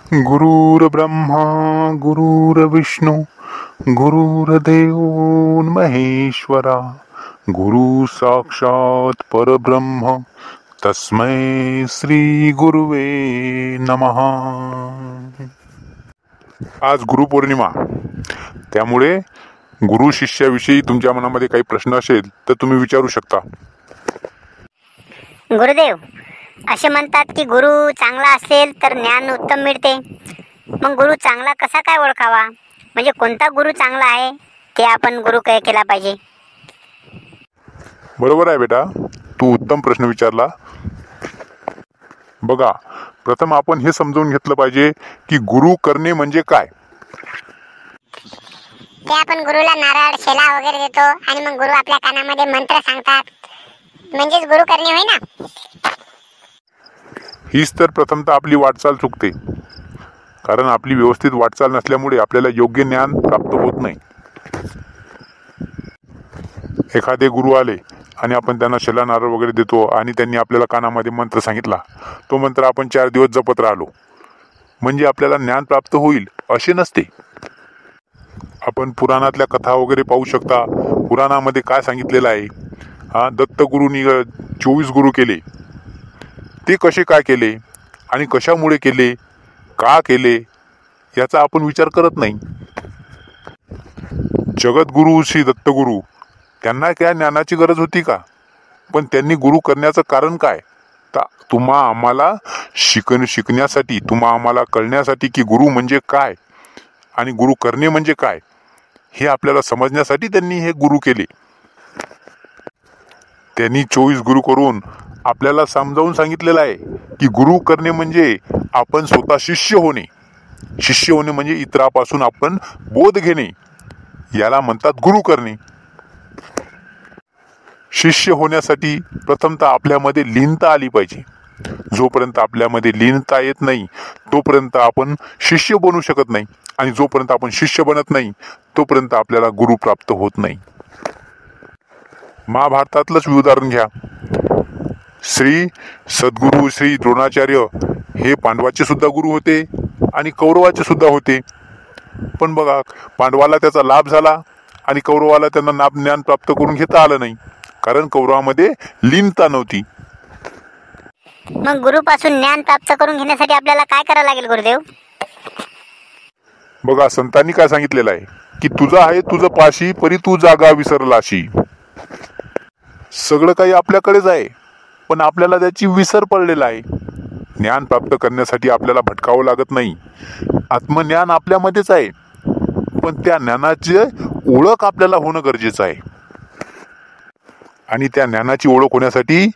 गुरुर्ब्रह्मा गुरुर्विष्णू गुरुर्देव महेश्वरा गुरु साक्षात परब्रह्म तस्मै श्री गुरुवे नमः। आज गुरुपौर्णिमा, त्यामुळे गुरु शिष्याविषयी तुमच्या मनामध्ये काही प्रश्न असेल तर तुम्ही विचारू शकता। गुरुदेव, असे म्हणतात की गुरु चांगला असेल तर ज्ञान उत्तम मिळते। मग गुरु चांगला कसा काय ओळखावा? म्हणजे कोणता गुरु चांगला आहे ते आपण गुरु काय केला पाहिजे? बरोबर आहे बेटा, तू उत्तम प्रश्न विचारला। बघा, प्रथम आपण हे समजून घेतलं पाहिजे की गुरु करणे म्हणजे काय। ते आपण गुरुला नारळ शेला वगैरे देतो आणि मग गुरु आपल्या कानामध्ये मंत्र सांगतात, म्हणजेच गुरु करणे होय ना। हीच तर प्रथमतः आपली वाटचाल चुकते, कारण आपली व्यवस्थित वाटचाल नसल्यामुळे आपल्याला योग्य ज्ञान प्राप्त होत नाही। एखादे गुरु आले आणि आपण त्यांना शेला नारळ वगैरे देतो आणि त्यांनी आपल्याला कानामध्ये मंत्र सांगितला, तो मंत्र आपण 4 दिवस जपत राहिलो म्हणजे आपल्याला ज्ञान प्राप्त होईल असे नसते। आपण पुराणातल्या कथा वगैरे पाहू शकता। पुराणामध्ये काय सांगितलेलं आहे, दत्तगुरूंनी 24 गुरु केले, ते कसे काय केले आणि कशामुळे केले, का केले याचा आपण विचार करत नाही। जगद्गुरु श्री दत्तगुरु, त्यांना काय ज्ञानाची गरज होती का? पण त्यांनी गुरु करण्याचं कारण काय? तुम्हा आम्हाला शिकण्यासाठी, तुम्हा आम्हाला कळण्यासाठी की गुरु म्हणजे काय आणि गुरु करणे म्हणजे काय हे आपल्याला समजण्यासाठी त्यांनी हे गुरु केले। त्यांनी 24 गुरु करून आपल्याला समजावून सांगितलेलं आहे की गुरु करणे म्हणजे आपण स्वतः शिष्य होणे। शिष्य होणे म्हणजे इतरापासून आपण बोध घेणे, याला म्हणतात गुरु करणे। शिष्य होण्यासाठी प्रथमतः आपल्यामध्ये लीनता आली पाहिजे। जोपर्यंत आपल्यामध्ये लीनता येत नाही तोपर्यंत आपण शिष्य बनू शकत नाही, आणि जोपर्यंत आपण शिष्य बनत नाही तोपर्यंत आपल्याला गुरु प्राप्त होत नाही। महाभारतातलंच उदाहरण घ्या। श्री सद्गुरु श्री द्रोणाचार्य हे पांडवाचे सुद्धा गुरु होते आणि कौरवाचे सुद्धा होते। पण बघा, पांडवाला त्याचा लाभ झाला आणि कौरवाला त्यांना ज्ञान प्राप्त करून घेता आलं नाही, कारण कौरवामध्ये लीनता नव्हती। मग गुरुपासून ज्ञान प्राप्त करून घेण्यासाठी आपल्याला काय करावं लागेल गुरुदेव? बघा, संतांनी काय सांगितलेलं आहे की तुझा आहे तुझं पाशी, परी तू जागा विसरलाशी। सगळं काही आपल्याकडेच आहे, पण आपल्याला त्याची विसर पडलेला आहे। ज्ञान प्राप्त करण्यासाठी आपल्याला भटकावं लागत नाही। आत्मज्ञान आपल्यामध्येच आहे, पण त्या ज्ञानाची ओळख आपल्याला होणं गरजेचं आहे। आणि त्या ज्ञानाची ओळख होण्यासाठी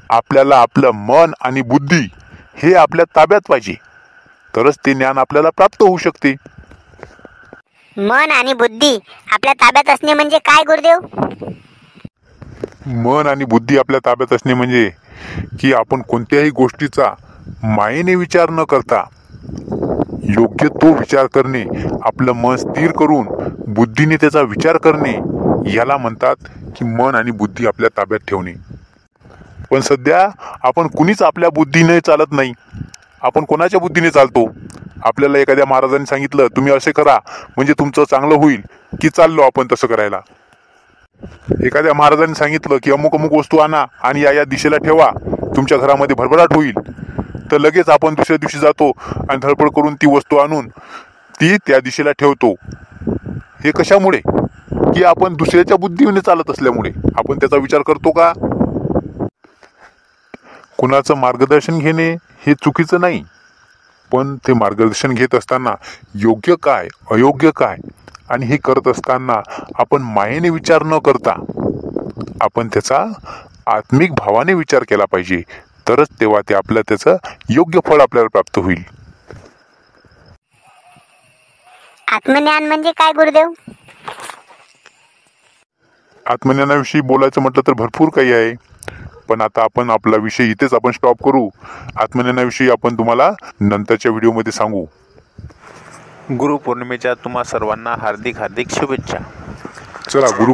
आपल्याला आपलं मन आणि बुद्धी हे आपल्या ताब्यात पाहिजे, तरच ते ज्ञान आपल्याला प्राप्त होऊ शकते। मन आणि बुद्धी आपल्या ताब्यात असणे म्हणजे काय गुरुदेव? मन आणि बुद्धी आपल्या ताब्यात असणे म्हणजे की आपण कोणत्याही गोष्टीचा मायेने विचार न करता योग्य तो विचार करणे, आपलं मन स्थिर करून बुद्धीने त्याचा विचार करणे, याला म्हणतात की मन आणि बुद्धी आपल्या ताब्यात ठेवणे। पण सध्या आपण कुणीच आपल्या बुद्धीने चालत नाही, आपण कोणाच्या बुद्धीने चालतो? आपल्याला एखाद्या महाराजांनी सांगितलं तुम्ही असे करा म्हणजे तुमचं चांगलं होईल, की चाललो आपण तसं करायला। एखाद्या महाराजांनी सांगितलं की अमुक अमुक वस्तू आणा आणि या दिशेला ठेवा, तुमच्या घरामध्ये भरभराट होईल, तर लगेच आपण दुसऱ्या दिवशी जातो आणि धडपड करून ती वस्तू आणून ती त्या दिशेला ठेवतो। हे कशामुळे? की आपण दुसऱ्याच्या बुद्धीने चालत असल्यामुळे। आपण त्याचा विचार करतो का? कुणाचं मार्गदर्शन घेणे हे चुकीचं नाही, पण ते मार्गदर्शन घेत असताना योग्य काय अयोग्य काय आणि हे करत असताना आपण मायेने विचार न करता आपण त्याचा आत्मिक भावाने विचार केला पाहिजे, तरच तेव्हा ते त्याचं योग्य फळ आपल्याला प्राप्त होईल। आत्मज्ञान म्हणजे काय गुरुदेव? आत्मज्ञानाविषयी बोलायचं म्हटलं तर भरपूर काही आहे, पण आता आपण आपला विषय इथेच आपण स्टॉप करू। आत्मज्ञानाविषयी आपण तुम्हाला नंतरच्या व्हिडिओमध्ये सांगू। गुरुपौर्णिमेच्या तुम्हा सर्वांना हार्दिक शुभेच्छा। चला गुरु